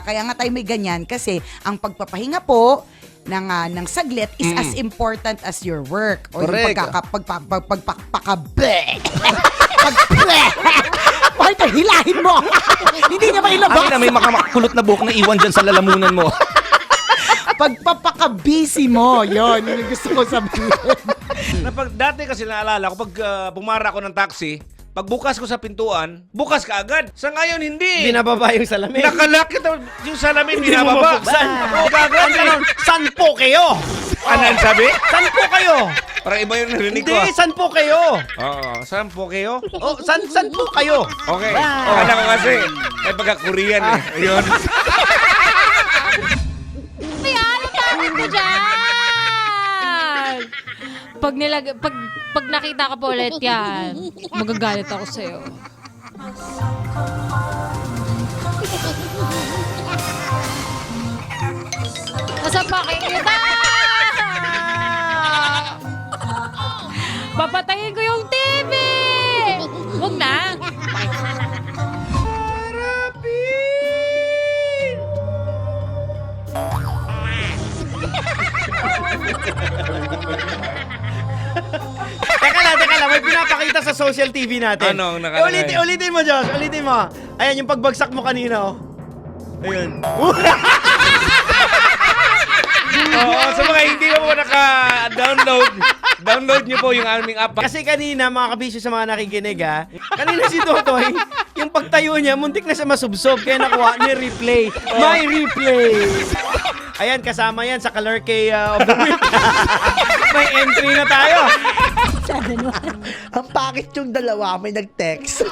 Kaya nga tayo may ganyan kasi ang pagpapahinga po ng saglit is as important as your work. O Correct. Partner, hilahin mo! Hindi niya mailabas! Akin na may makakulot na buhok na iwan dyan sa lalamunan mo. Pagpapaka-busy mo, yun yung gusto ko sabihin. Dati kasi naalala ko, pag bumara ako ng taxi, pagbukas ko sa pintuan, bukas ka agad. Sa ngayon, hindi. Binababa yung salamin. Nakalaki yung salamin, Hindi mo binababa. mabuksan. Oo, kagad Ang tanong, saan po kayo? Ano ang sabi? Saan po kayo? Parang iba yung narinig Hindi, ko. saan po kayo? Oo, saan po kayo? Oh, saan po kayo? Okay. Akala ko kasi, ay pagka-Korean eh. Ayun. May ano bakit mo dyan? Pag nakita ka pa ulit yan, magagalit ako sa'yo. Nasa pakikita! Papatayin ko yung TV! Huwag na! Teka lang, may pinapakita sa social TV natin. Ano ang nakalagay? Ulitin mo, Josh. Ulitin mo. Ayan, yung pagbagsak mo kanina, oh. Ayun. Oo, sa mga hindi mo naka-download, download nyo po yung aming app. Kasi kanina, mga kabisyo sa mga nakikinig, ha, kanina si Totoy, yung pagtayo niya, muntik na siya masubsob, kaya nakuha ni replay. May replay! Ayan, kasama yan sa Color K of the Week. May entry na tayo. Ang pangit yung dalawa, may nag-text.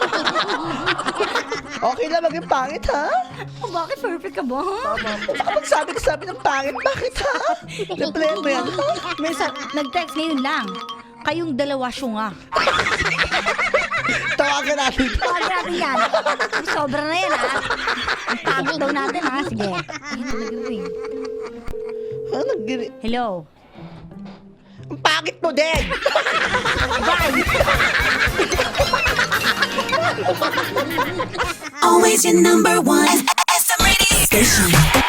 Okay lang maging pangit, ha? Bakit perfect ka ba? Kapag sabi ng pangit, bakit, ha? Replay mo yan, ha? Minsan, nag-text ngayon lang. Kayong dalawa syunga. Tawagan natin. Tawag natin yan. Sobra na yan, ha? Ang pangit daw natin, ha? Sige. Ayun na nag-ring. Ano, Hello? ang pangit mo din! Always your number one. FM radio station.